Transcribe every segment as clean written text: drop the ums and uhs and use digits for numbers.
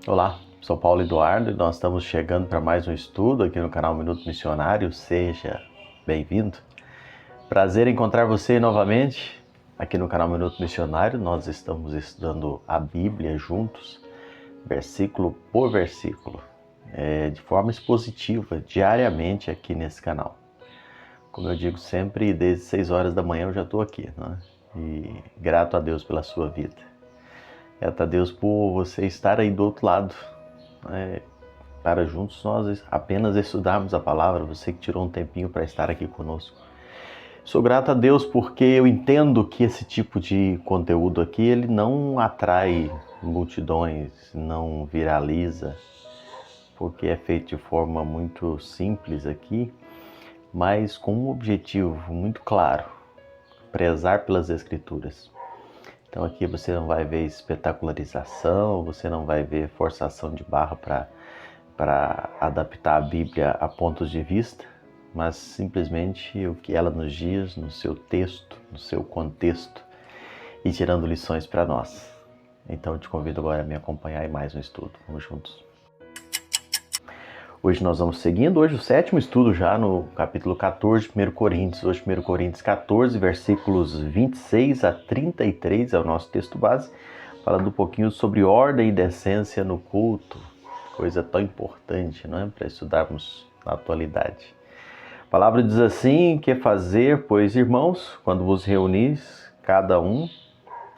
Olá, sou Paulo Eduardo e nós estamos chegando para mais um estudo aqui no canal Minuto Missionário. Seja bem-vindo. Prazer em encontrar você novamente aqui no canal Minuto Missionário. Nós estamos estudando a Bíblia juntos, versículo por versículo, de forma expositiva, diariamente aqui nesse canal. Como eu digo sempre, desde 6 horas da manhã eu já estou aqui, né? E grato a Deus pela sua vida. Grato a Deus por você estar aí do outro lado, para juntos nós apenas estudarmos a palavra, você que tirou um tempinho para estar aqui conosco. Sou grato a Deus porque eu entendo que esse tipo de conteúdo aqui, ele não atrai multidões, não viraliza, porque é feito de forma muito simples aqui, mas com um objetivo muito claro: prezar pelas Escrituras. Então aqui você não vai ver espetacularização, você não vai ver forçação de barra para adaptar a Bíblia a pontos de vista, mas simplesmente o que ela nos diz no seu texto, no seu contexto, e tirando lições para nós. Então eu te convido agora a me acompanhar em mais um estudo. Vamos juntos. Hoje nós vamos seguindo, hoje o 7º estudo já no capítulo 14 de 1 Coríntios. Hoje 1 Coríntios 14, versículos 26 a 33 é o nosso texto base, falando um pouquinho sobre ordem e decência no culto. Coisa tão importante, não é? Para estudarmos na atualidade. A palavra diz assim: que fazer, pois, irmãos, quando vos reunis, cada um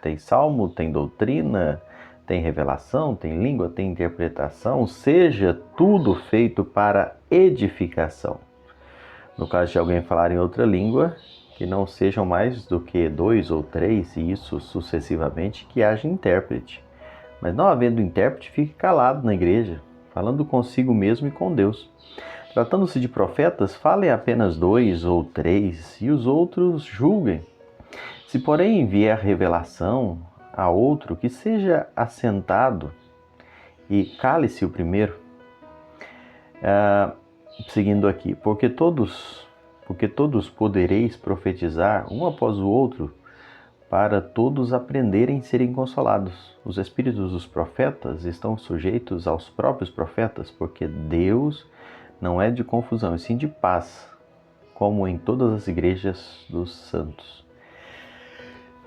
tem salmo, tem doutrina, tem revelação, tem língua, tem interpretação, seja tudo feito para edificação. No caso de alguém falar em outra língua, que não sejam mais do que 2 ou 3, e isso sucessivamente, que haja intérprete. Mas não havendo intérprete, fique calado na igreja, falando consigo mesmo e com Deus. Tratando-se de profetas, falem apenas 2 ou 3, e os outros julguem. Se, porém, vier revelação a outro, que seja assentado e cale-se o primeiro. Seguindo aqui, porque todos podereis profetizar um após o outro, para todos aprenderem e serem consolados. Os espíritos dos profetas estão sujeitos aos próprios profetas, porque Deus não é de confusão, e sim de paz, como em todas as igrejas dos santos.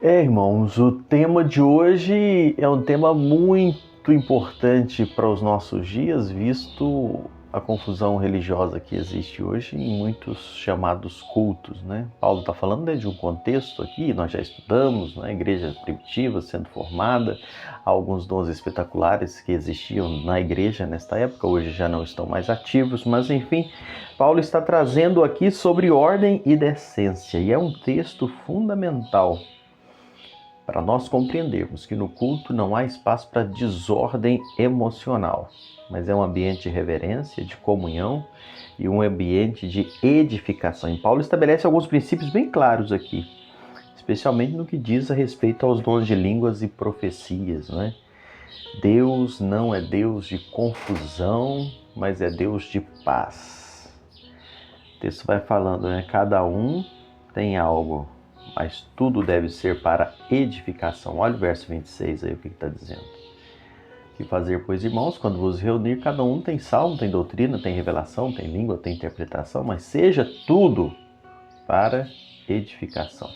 Irmãos, o tema de hoje é um tema muito importante para os nossos dias, visto a confusão religiosa que existe hoje em muitos chamados cultos, né? Paulo está falando de um contexto aqui, nós já estudamos, né? Igreja primitiva sendo formada, alguns dons espetaculares que existiam na igreja nesta época, hoje já não estão mais ativos, mas enfim, Paulo está trazendo aqui sobre ordem e decência, e é um texto fundamental para nós compreendermos que no culto não há espaço para desordem emocional, mas é um ambiente de reverência, de comunhão e um ambiente de edificação. E Paulo estabelece alguns princípios bem claros aqui, especialmente no que diz a respeito aos dons de línguas e profecias, não é? Deus não é Deus de confusão, mas é Deus de paz. O texto vai falando, né? Cada um tem algo, mas tudo deve ser para edificação. Olha o verso 26 aí, o que está dizendo. Que fazer, pois, irmãos, quando vos reunir, cada um tem salmo, tem doutrina, tem revelação, tem língua, tem interpretação, mas seja tudo para edificação.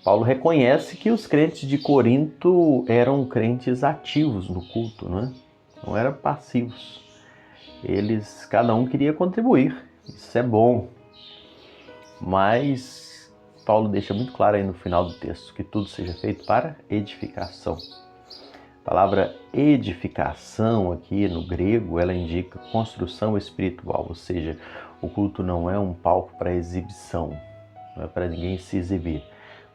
Paulo reconhece que os crentes de Corinto eram crentes ativos no culto, não eram passivos. Cada um queria contribuir, isso é bom, mas Paulo deixa muito claro aí no final do texto que tudo seja feito para edificação. A palavra edificação aqui no grego, ela indica construção espiritual, ou seja, o culto não é um palco para exibição, não é para ninguém se exibir,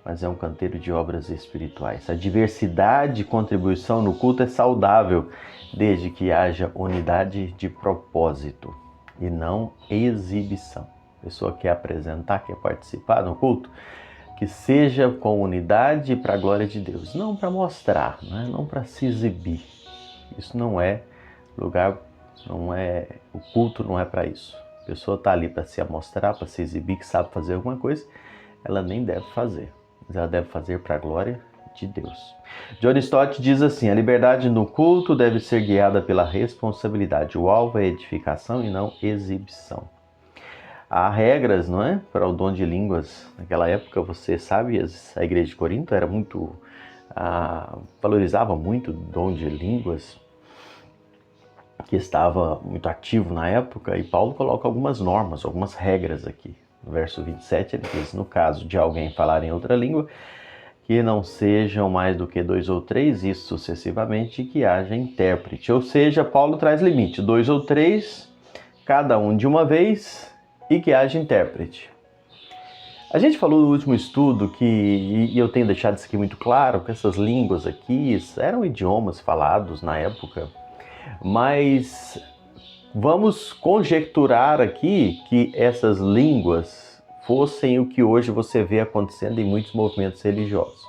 mas é um canteiro de obras espirituais. A diversidade de contribuição no culto é saudável, desde que haja unidade de propósito e não exibição. A pessoa quer apresentar, quer participar no culto, que seja com unidade para a glória de Deus, não para mostrar, não para se exibir. Isso não é lugar, o culto não é para isso. A pessoa está ali para se amostrar, para se exibir, que sabe fazer alguma coisa, ela nem deve fazer, mas ela deve fazer para a glória de Deus. John Stott diz assim: a liberdade no culto deve ser guiada pela responsabilidade. O alvo é edificação e não exibição. Há regras, não é? Para o dom de línguas. Naquela época, você sabe, a igreja de Corinto era muito... valorizava muito o dom de línguas, que estava muito ativo na época, e Paulo coloca algumas normas, algumas regras aqui. No verso 27 ele diz: no caso de alguém falar em outra língua, que não sejam mais do que 2 ou 3, isso sucessivamente, que haja intérprete. Ou seja, Paulo traz limite: 2 ou 3, cada um de uma vez, e que haja intérprete. A gente falou no último estudo que, e eu tenho deixado isso aqui muito claro, que essas línguas aqui eram idiomas falados na época, mas vamos conjecturar aqui que essas línguas fossem o que hoje você vê acontecendo em muitos movimentos religiosos.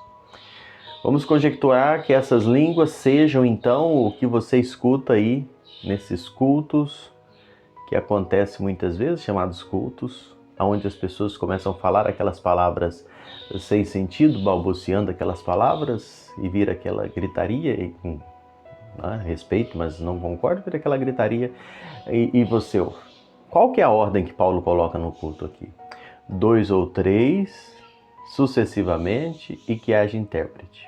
Vamos conjecturar que essas línguas sejam então o que você escuta aí nesses cultos, que acontece muitas vezes, chamados cultos, onde as pessoas começam a falar aquelas palavras sem sentido, balbuciando aquelas palavras, e vira aquela gritaria, respeito, mas não concordo, vira aquela gritaria, e você ouve. Qual que é a ordem que Paulo coloca no culto aqui? 2 ou 3, sucessivamente, e que haja intérprete.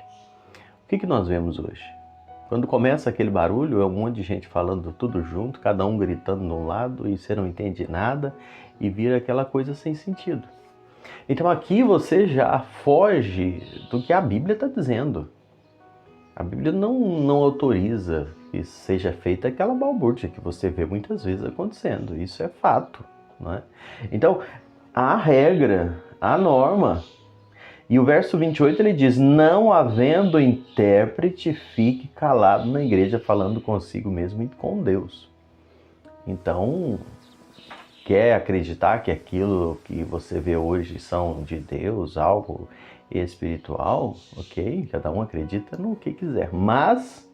O que nós vemos hoje? Quando começa aquele barulho, é um monte de gente falando tudo junto, cada um gritando de um lado, e você não entende nada, e vira aquela coisa sem sentido. Então aqui você já foge do que a Bíblia está dizendo. A Bíblia não autoriza que seja feita aquela balbúrdia que você vê muitas vezes acontecendo. Isso é fato, não é? Então, há regra, há norma. E o verso 28 ele diz: não havendo intérprete, fique calado na igreja, falando consigo mesmo e com Deus. Então, quer acreditar que aquilo que você vê hoje são de Deus, algo espiritual, ok? Cada um acredita no que quiser. Mas,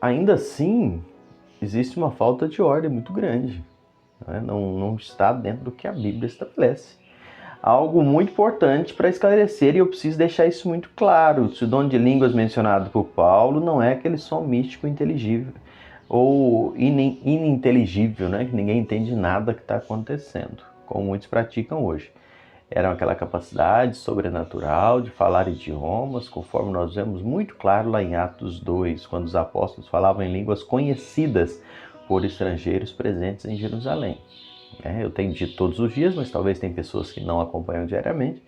ainda assim, existe uma falta de ordem muito grande. Né? Não está dentro do que a Bíblia estabelece. Algo muito importante para esclarecer, e eu preciso deixar isso muito claro. O dom de línguas mencionado por Paulo não é aquele som místico inteligível ou ininteligível, né? Que ninguém entende nada que está acontecendo, como muitos praticam hoje. Era aquela capacidade sobrenatural de falar idiomas, conforme nós vemos muito claro lá em Atos 2, quando os apóstolos falavam em línguas conhecidas por estrangeiros presentes em Jerusalém. Eu tenho dito todos os dias, mas talvez tem pessoas que não acompanham diariamente.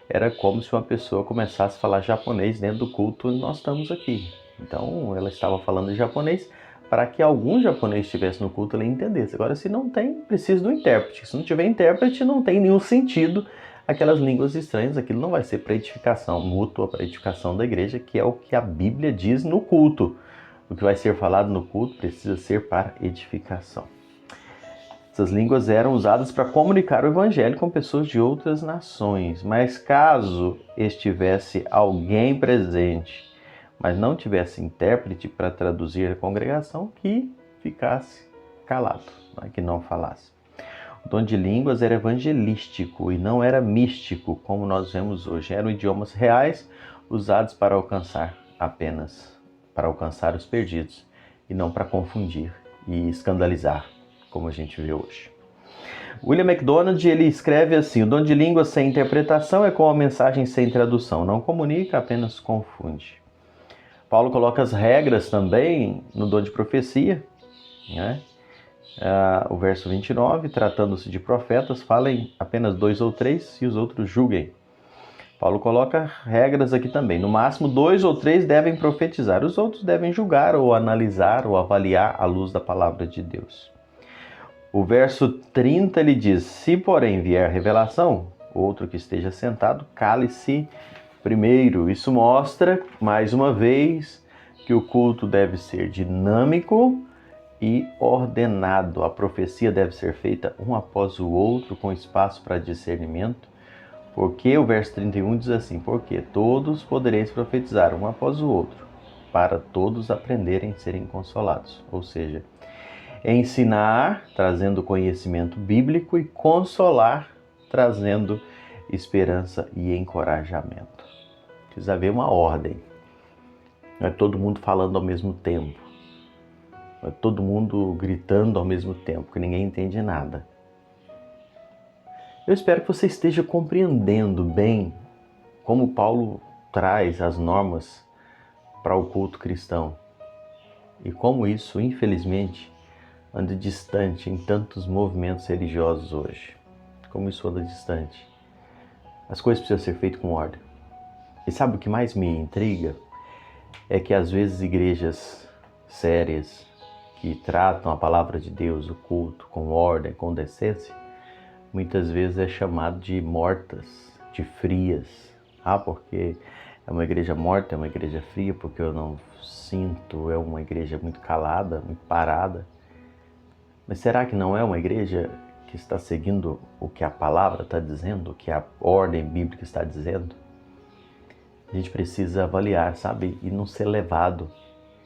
Era como se uma pessoa começasse a falar japonês dentro do culto e nós estamos aqui. Então, ela estava falando em japonês para que algum japonês estivesse no culto e ele entendesse. Agora, se não tem, precisa do intérprete. Se não tiver intérprete, não tem nenhum sentido aquelas línguas estranhas. Aquilo não vai ser para edificação mútua, para edificação da igreja, que é o que a Bíblia diz no culto. O que vai ser falado no culto precisa ser para edificação. Essas línguas eram usadas para comunicar o evangelho com pessoas de outras nações. Mas caso estivesse alguém presente, mas não tivesse intérprete para traduzir a congregação, que ficasse calado, que não falasse. O dom de línguas era evangelístico e não era místico, como nós vemos hoje. Eram idiomas reais usados para alcançar os perdidos, e não para confundir e escandalizar, como a gente vê hoje. William MacDonald, ele escreve assim: o dom de língua sem interpretação é como a mensagem sem tradução, não comunica, apenas confunde. Paulo coloca as regras também no dom de profecia, né? O verso 29, tratando-se de profetas, falem apenas 2 ou 3 e os outros julguem. Paulo coloca regras aqui também. No máximo 2 ou 3 devem profetizar, os outros devem julgar ou analisar ou avaliar à luz da palavra de Deus. O verso 30 ele diz: se porém vier revelação, outro que esteja sentado, cale-se primeiro. Isso mostra, mais uma vez, que o culto deve ser dinâmico e ordenado. A profecia deve ser feita um após o outro, com espaço para discernimento. Porque o verso 31 diz assim: porque todos podereis profetizar um após o outro, para todos aprenderem e serem consolados. Ou seja, ensinar, trazendo conhecimento bíblico, e consolar, trazendo esperança e encorajamento. Precisa haver uma ordem. Não é todo mundo falando ao mesmo tempo. Não é todo mundo gritando ao mesmo tempo, que ninguém entende nada. Eu espero que você esteja compreendendo bem como Paulo traz as normas para o culto cristão. E como isso, infelizmente, anda distante em tantos movimentos religiosos hoje. Como isso anda distante. As coisas precisam ser feitas com ordem. E sabe o que mais me intriga? É que às vezes igrejas sérias, que tratam a palavra de Deus, o culto, com ordem, com decência, muitas vezes é chamado de mortas, de frias. Porque é uma igreja morta, é uma igreja fria, porque eu não sinto, é uma igreja muito calada, muito parada. Mas será que não é uma igreja que está seguindo o que a palavra está dizendo, o que a ordem bíblica está dizendo? A gente precisa avaliar, sabe? E não ser levado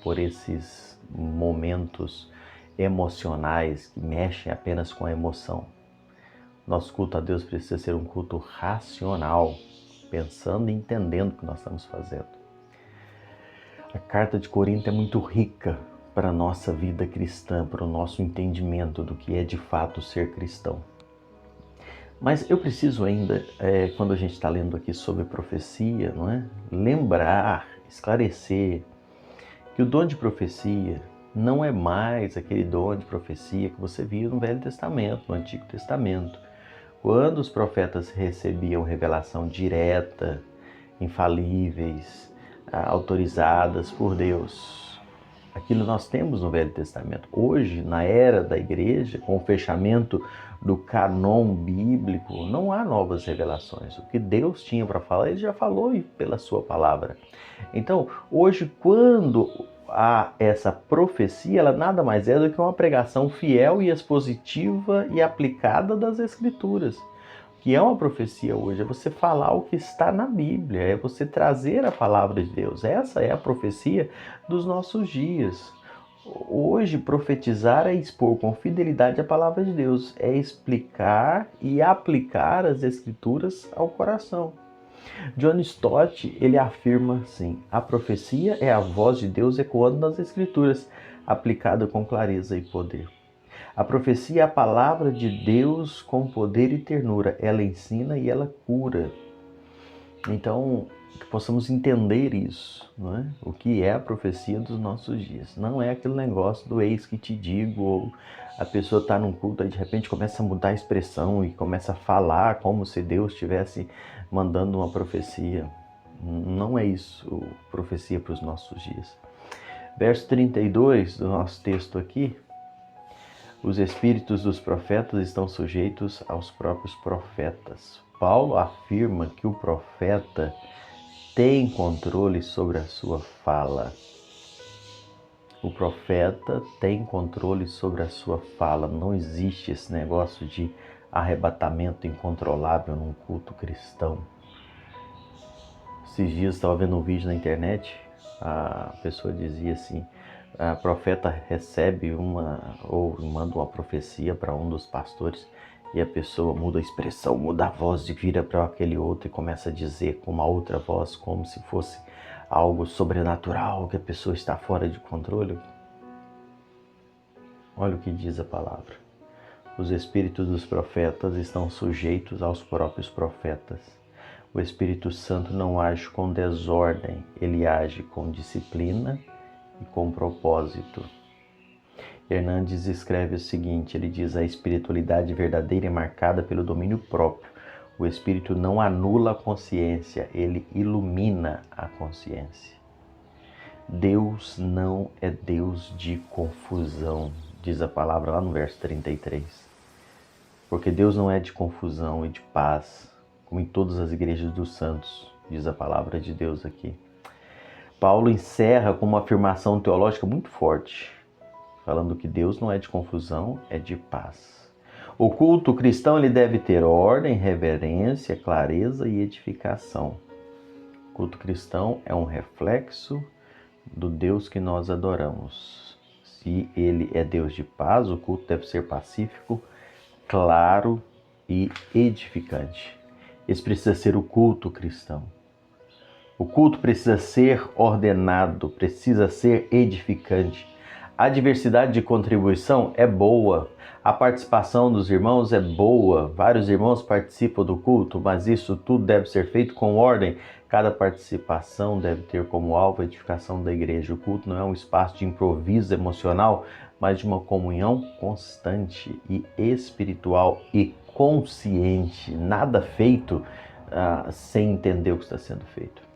por esses momentos emocionais que mexem apenas com a emoção. Nosso culto a Deus precisa ser um culto racional, pensando e entendendo o que nós estamos fazendo. A carta de Corinto é muito rica para a nossa vida cristã, para o nosso entendimento do que é de fato ser cristão. Mas eu preciso ainda, quando a gente está lendo aqui sobre profecia, não é? Lembrar, esclarecer que o dom de profecia não é mais aquele dom de profecia que você via no Velho Testamento, no Antigo Testamento. Quando os profetas recebiam revelação direta, infalíveis, autorizadas por Deus. Aquilo nós temos no Velho Testamento. Hoje, na era da igreja, com o fechamento do canon bíblico, não há novas revelações. O que Deus tinha para falar, Ele já falou pela sua palavra. Então, hoje, quando há essa profecia, ela nada mais é do que uma pregação fiel e expositiva e aplicada das Escrituras. O que é uma profecia hoje? É você falar o que está na Bíblia, é você trazer a palavra de Deus. Essa é a profecia dos nossos dias. Hoje, profetizar é expor com fidelidade a palavra de Deus, é explicar e aplicar as Escrituras ao coração. John Stott, ele afirma assim: a profecia é a voz de Deus ecoando nas Escrituras, aplicada com clareza e poder. A profecia é a palavra de Deus com poder e ternura. Ela ensina e ela cura. Então, que possamos entender isso, não é? O que é a profecia dos nossos dias. Não é aquele negócio do eis que te digo, ou a pessoa está num culto e de repente começa a mudar a expressão e começa a falar como se Deus estivesse mandando uma profecia. Não é isso, profecia para os nossos dias. Verso 32 do nosso texto aqui: os espíritos dos profetas estão sujeitos aos próprios profetas. Paulo afirma que o profeta tem controle sobre a sua fala. O profeta tem controle sobre a sua fala. Não existe esse negócio de arrebatamento incontrolável num culto cristão. Esses dias eu estava vendo um vídeo na internet, a pessoa dizia assim: a profeta recebe ou manda uma profecia para um dos pastores e a pessoa muda a expressão, muda a voz e vira para aquele outro e começa a dizer com uma outra voz, como se fosse algo sobrenatural, que a pessoa está fora de controle. Olha o que diz a palavra: os espíritos dos profetas estão sujeitos aos próprios profetas. O Espírito Santo não age com desordem, ele age com disciplina e com propósito. Hernandes escreve o seguinte, ele diz: a espiritualidade verdadeira é marcada pelo domínio próprio. O Espírito não anula a consciência, ele ilumina a consciência. Deus não é Deus de confusão, diz a palavra lá no verso 33. Porque Deus não é de confusão e de paz, como em todas as igrejas dos santos, diz a palavra de Deus aqui. Paulo encerra com uma afirmação teológica muito forte, falando que Deus não é de confusão, é de paz. O culto cristão ele deve ter ordem, reverência, clareza e edificação. O culto cristão é um reflexo do Deus que nós adoramos. Se ele é Deus de paz, o culto deve ser pacífico, claro e edificante. Esse precisa ser o culto cristão. O culto precisa ser ordenado, precisa ser edificante. A diversidade de contribuição é boa, a participação dos irmãos é boa, vários irmãos participam do culto, mas isso tudo deve ser feito com ordem. Cada participação deve ter como alvo a edificação da igreja. O culto não é um espaço de improviso emocional, mas de uma comunhão constante e espiritual e consciente. Nada feito sem entender o que está sendo feito.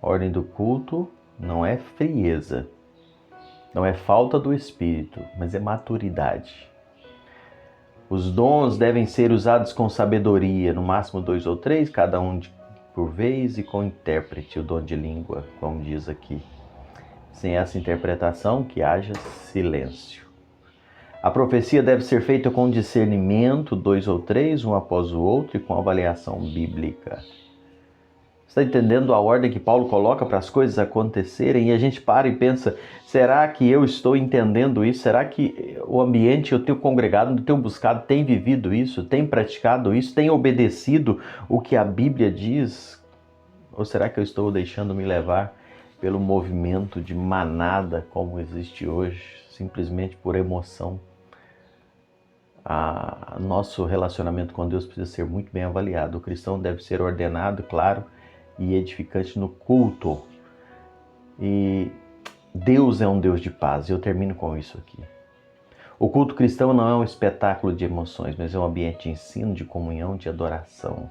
A ordem do culto não é frieza, não é falta do espírito, mas é maturidade. Os dons devem ser usados com sabedoria, no máximo 2 ou 3, cada um por vez, e com intérprete, o dom de língua, como diz aqui. Sem essa interpretação, que haja silêncio. A profecia deve ser feita com discernimento, 2 ou 3, um após o outro, e com avaliação bíblica. Está entendendo a ordem que Paulo coloca para as coisas acontecerem? E a gente para e pensa, será que eu estou entendendo isso? Será que o ambiente eu tenho congregado, eu tenho buscado, tem vivido isso, tem praticado isso, tem obedecido o que a Bíblia diz? Ou será que eu estou deixando me levar pelo movimento de manada como existe hoje, simplesmente por emoção? Nosso relacionamento com Deus precisa ser muito bem avaliado. O cristão deve ser ordenado, claro, e edificante no culto. E Deus é um Deus de paz. Eu termino com isso aqui. O culto cristão não é um espetáculo de emoções, mas é um ambiente de ensino, de comunhão, de adoração.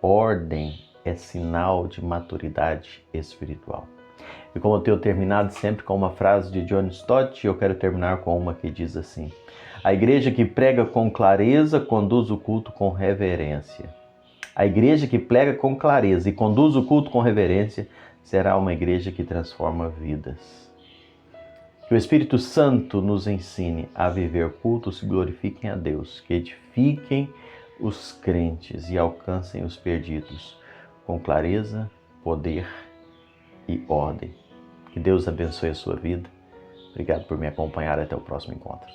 Ordem é sinal de maturidade espiritual. E como eu tenho terminado sempre com uma frase de John Stott, eu quero terminar com uma que diz assim: a igreja que prega com clareza conduz o culto com reverência. A igreja que prega com clareza e conduz o culto com reverência será uma igreja que transforma vidas. Que o Espírito Santo nos ensine a viver cultos que glorifiquem a Deus, que edifiquem os crentes e alcancem os perdidos com clareza, poder e ordem. Que Deus abençoe a sua vida. Obrigado por me acompanhar. Até o próximo encontro.